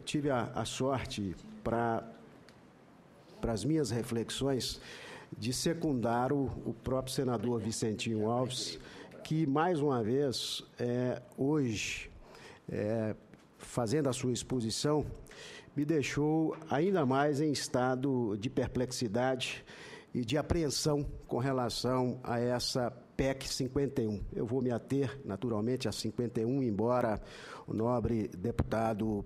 tive a sorte, para as minhas reflexões, de secundar o próprio senador Vicentinho Alves, que, mais uma vez, hoje, fazendo a sua exposição, me deixou ainda mais em estado de perplexidade e de apreensão com relação a essa PEC 51. Eu vou me ater, naturalmente, a 51, embora o nobre deputado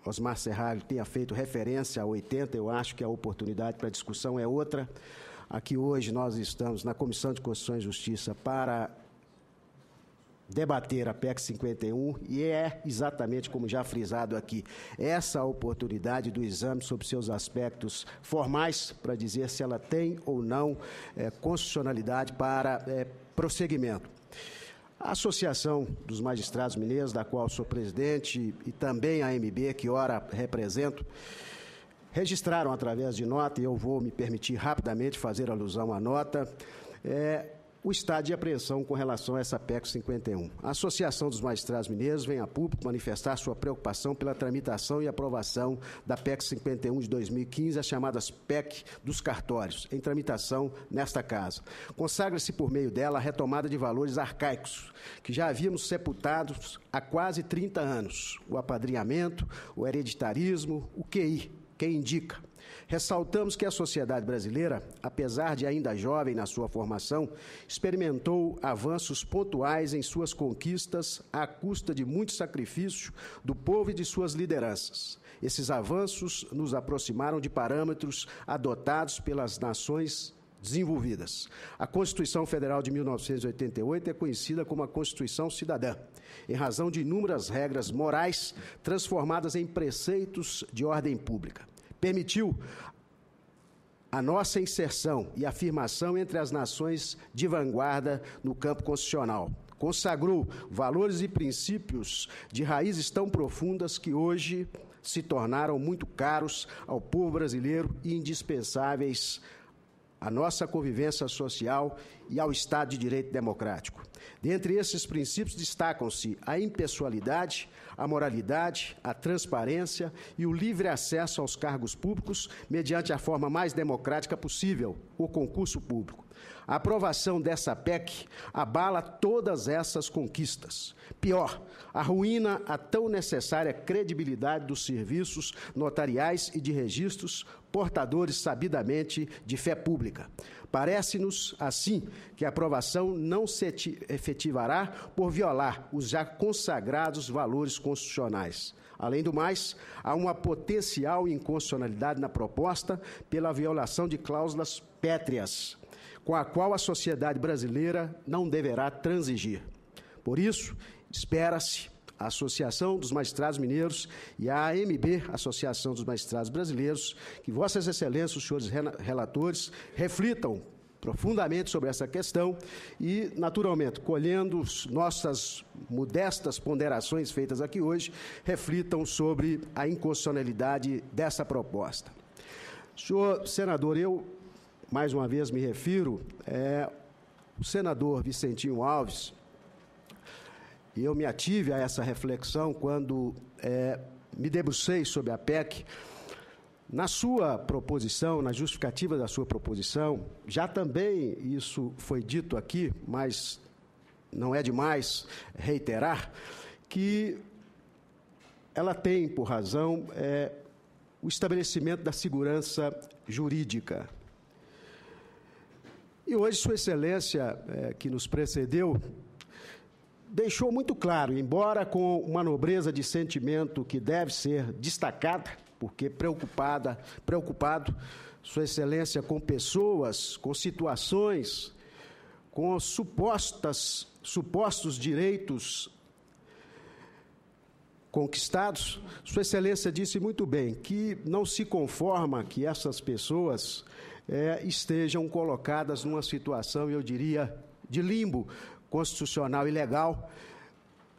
Osmar Serralho tenha feito referência a 80, eu acho que a oportunidade para a discussão é outra. Aqui hoje nós estamos na Comissão de Constituição e Justiça para debater a PEC 51 e é exatamente como já frisado aqui, essa a oportunidade do exame sobre seus aspectos formais para dizer se ela tem ou não constitucionalidade para prosseguimento. A Associação dos Magistrados Mineiros, da qual sou presidente, e também a AMB, que ora represento, registraram através de nota, e eu vou me permitir rapidamente fazer alusão à nota, o estado de apreensão com relação a essa PEC 51. A Associação dos Magistrados Mineiros vem a público manifestar sua preocupação pela tramitação e aprovação da PEC 51 de 2015, as chamadas PEC dos cartórios, em tramitação nesta Casa. Consagra-se por meio dela a retomada de valores arcaicos, que já havíamos sepultados há quase 30 anos, o apadrinhamento, o hereditarismo, o QI, quem indica. Ressaltamos que a sociedade brasileira, apesar de ainda jovem na sua formação, experimentou avanços pontuais em suas conquistas à custa de muito sacrifício do povo e de suas lideranças. Esses avanços nos aproximaram de parâmetros adotados pelas nações desenvolvidas. A Constituição Federal de 1988 é conhecida como a Constituição Cidadã, em razão de inúmeras regras morais transformadas em preceitos de ordem pública. Permitiu a nossa inserção e afirmação entre as nações de vanguarda no campo constitucional. Consagrou valores e princípios de raízes tão profundas que hoje se tornaram muito caros ao povo brasileiro e indispensáveis à nossa convivência social e ao Estado de Direito Democrático. Dentre esses princípios destacam-se a impessoalidade, a moralidade, a transparência e o livre acesso aos cargos públicos mediante a forma mais democrática possível, o concurso público. A aprovação dessa PEC abala todas essas conquistas. Pior, arruína a tão necessária credibilidade dos serviços notariais e de registros portadores sabidamente de fé pública. Parece-nos, assim, que a aprovação não se efetivará por violar os já consagrados valores constitucionais. Além do mais, há uma potencial inconstitucionalidade na proposta pela violação de cláusulas pétreas, com a qual a sociedade brasileira não deverá transigir. Por isso, espera-se a Associação dos Magistrados Mineiros e a AMB, Associação dos Magistrados Brasileiros, que Vossas Excelências, os senhores relatores, reflitam profundamente sobre essa questão e, naturalmente, colhendo nossas modestas ponderações feitas aqui hoje, reflitam sobre a inconstitucionalidade dessa proposta. Senhor senador, eu, mais uma vez, me refiro o senador Vicentinho Alves, e eu me ative a essa reflexão quando me debrucei sobre a PEC. Na sua proposição, na justificativa da sua proposição, já também isso foi dito aqui, mas não é demais reiterar, que ela tem por razão o estabelecimento da segurança jurídica. E hoje, Sua Excelência, que nos precedeu, deixou muito claro, embora com uma nobreza de sentimento que deve ser destacada, porque preocupado, Sua Excelência, com pessoas, com situações, com supostos direitos conquistados, Sua Excelência disse muito bem que não se conforma que essas pessoas estejam colocadas numa situação, eu diria, de limbo constitucional e legal,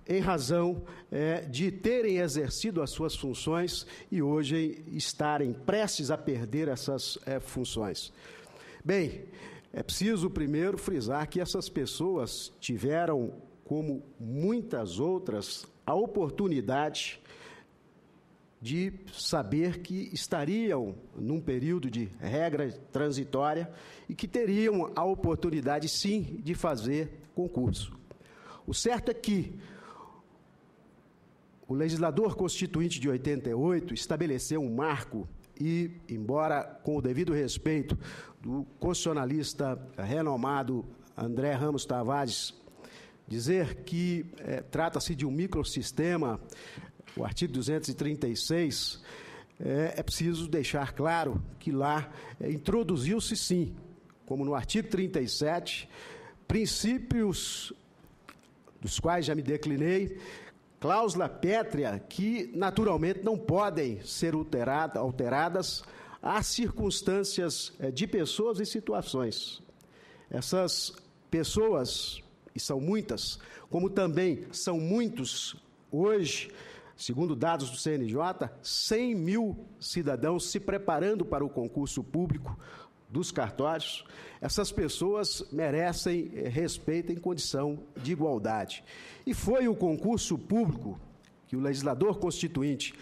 em razão de terem exercido as suas funções e hoje estarem prestes a perder essas funções. Bem, é preciso primeiro frisar que essas pessoas tiveram, como muitas outras, a oportunidade de saber que estariam num período de regra transitória e que teriam a oportunidade, sim, de fazer concurso. O certo é que o legislador constituinte de 88 estabeleceu um marco e, embora com o devido respeito do constitucionalista renomado André Ramos Tavares, dizer que trata-se de um microsistema, o artigo 236, é preciso deixar claro que lá introduziu-se, sim, como no artigo 37, princípios dos quais já me declinei, cláusula pétrea que, naturalmente, não podem ser alteradas às circunstâncias de pessoas e situações. Essas pessoas, e são muitas, como também são muitos hoje, segundo dados do CNJ, 100 mil cidadãos se preparando para o concurso público dos cartórios. Essas pessoas merecem respeito em condição de igualdade. E foi o concurso público que o legislador constituinte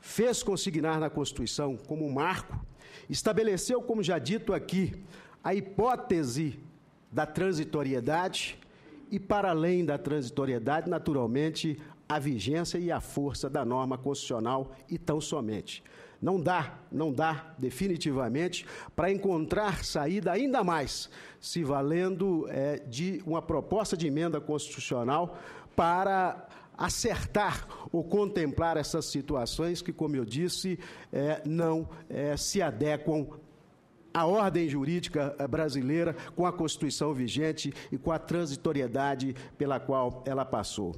fez consignar na Constituição como marco, estabeleceu, como já dito aqui, a hipótese da transitoriedade e, para além da transitoriedade, naturalmente, a vigência e a força da norma constitucional e tão somente. Não dá definitivamente para encontrar saída, ainda mais se valendo de uma proposta de emenda constitucional para acertar ou contemplar essas situações que, como eu disse, não se adequam à ordem jurídica brasileira, com a Constituição vigente e com a transitoriedade pela qual ela passou.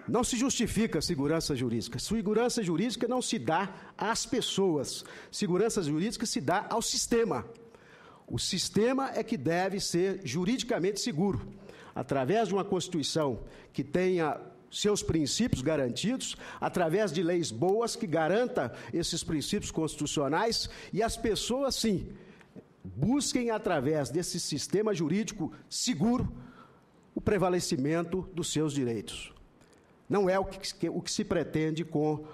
Não se justifica segurança jurídica. Segurança jurídica não se dá às pessoas. Segurança jurídica se dá ao sistema. O sistema é que deve ser juridicamente seguro, através de uma Constituição que tenha seus princípios garantidos, através de leis boas que garanta esses princípios constitucionais, e as pessoas, sim, busquem, através desse sistema jurídico seguro, o prevalecimento dos seus direitos. Não é o que se pretende com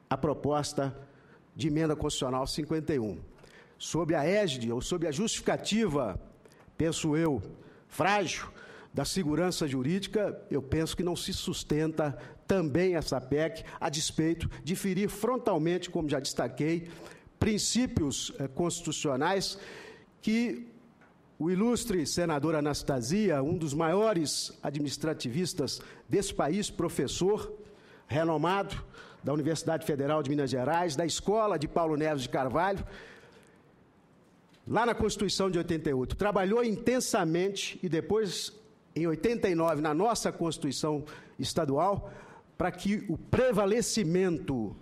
a proposta de emenda constitucional 51. Sob a égide ou sob a justificativa, penso eu, frágil, da segurança jurídica, eu penso que não se sustenta também essa PEC, a despeito de ferir frontalmente, como já destaquei, princípios constitucionais que o ilustre senador Anastasia, um dos maiores administrativistas desse país, professor renomado da Universidade Federal de Minas Gerais, da Escola de Paulo Neves de Carvalho, lá na Constituição de 88, trabalhou intensamente e depois, em 89, na nossa Constituição estadual, para que o prevalecimento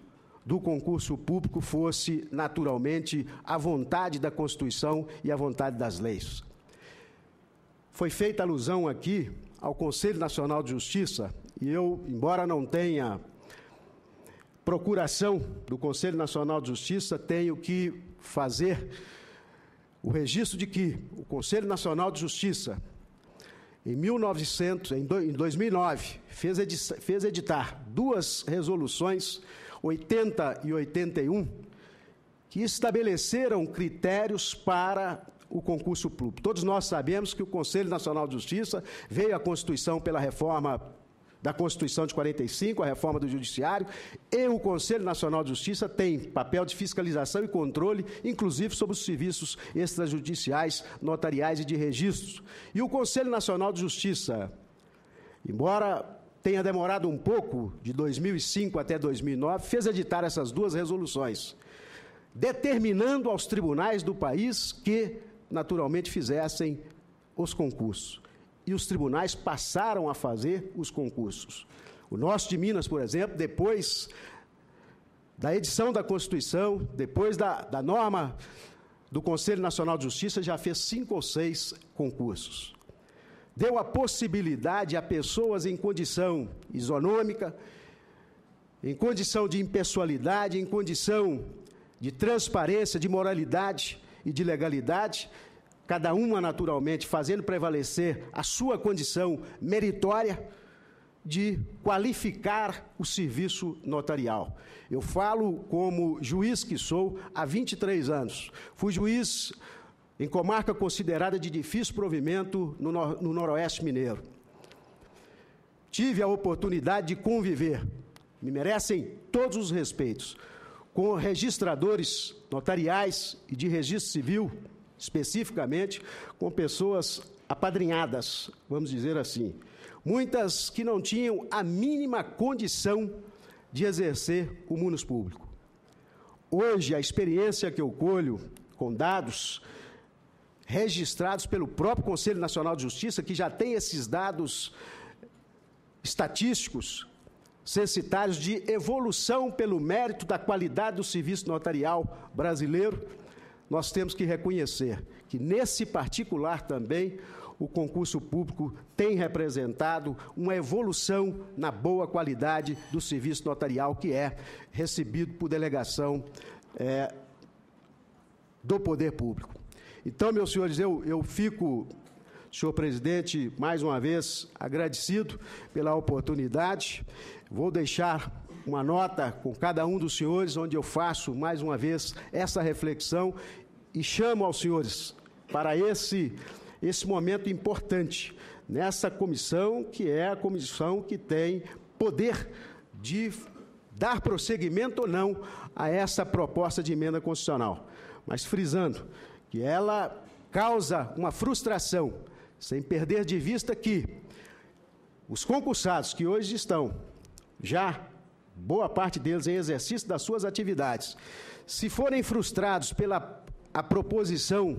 do concurso público fosse, naturalmente, a vontade da Constituição e a vontade das leis. Foi feita alusão aqui ao Conselho Nacional de Justiça, e eu, embora não tenha procuração do Conselho Nacional de Justiça, tenho que fazer o registro de que o Conselho Nacional de Justiça, em 2009, fez editar duas resoluções, 80 e 81, que estabeleceram critérios para o concurso público. Todos nós sabemos que o Conselho Nacional de Justiça veio à Constituição pela reforma da Constituição de 45, a reforma do Judiciário, e o Conselho Nacional de Justiça tem papel de fiscalização e controle, inclusive sobre os serviços extrajudiciais, notariais e de registros. E o Conselho Nacional de Justiça, embora tenha demorado um pouco, de 2005 até 2009, fez editar essas duas resoluções, determinando aos tribunais do país que, naturalmente, fizessem os concursos. E os tribunais passaram a fazer os concursos. O nosso de Minas, por exemplo, depois da edição da Constituição, depois da norma do Conselho Nacional de Justiça, já fez 5 ou 6 concursos. Deu a possibilidade a pessoas em condição isonômica, em condição de impessoalidade, em condição de transparência, de moralidade e de legalidade, cada uma, naturalmente, fazendo prevalecer a sua condição meritória, de qualificar o serviço notarial. Eu falo como juiz que sou há 23 anos. Fui juiz em comarca considerada de difícil provimento no Noroeste Mineiro. Tive a oportunidade de conviver, me merecem todos os respeitos, com registradores notariais e de registro civil, especificamente, com pessoas apadrinhadas, vamos dizer assim. Muitas que não tinham a mínima condição de exercer o munus público. Hoje, a experiência que eu colho com dados registrados pelo próprio Conselho Nacional de Justiça, que já tem esses dados estatísticos, censitários de evolução pelo mérito da qualidade do serviço notarial brasileiro, nós temos que reconhecer que, nesse particular também, o concurso público tem representado uma evolução na boa qualidade do serviço notarial que é recebido por delegação do poder público. Então, meus senhores, eu fico, senhor presidente, mais uma vez agradecido pela oportunidade. Vou deixar uma nota com cada um dos senhores, onde eu faço, mais uma vez, essa reflexão e chamo aos senhores para esse momento importante, nessa comissão, que é a comissão que tem poder de dar prosseguimento ou não a essa proposta de emenda constitucional. Mas frisando que ela causa uma frustração, sem perder de vista que os concursados que hoje estão, já boa parte deles em exercício das suas atividades, se forem frustrados pela a proposição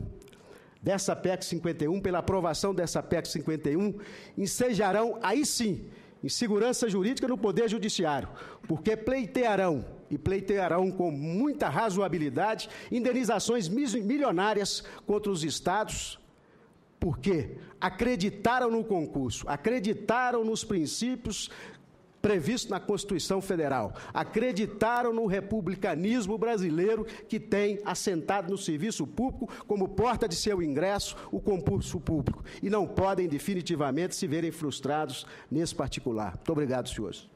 dessa PEC 51, pela aprovação dessa PEC 51, ensejarão, aí sim, insegurança jurídica no Poder Judiciário, porque pleitearão com muita razoabilidade, indenizações milionárias contra os estados, porque acreditaram no concurso, acreditaram nos princípios previsto na Constituição Federal, acreditaram no republicanismo brasileiro que tem assentado no serviço público como porta de seu ingresso o concurso público e não podem definitivamente se verem frustrados nesse particular. Muito obrigado, senhores.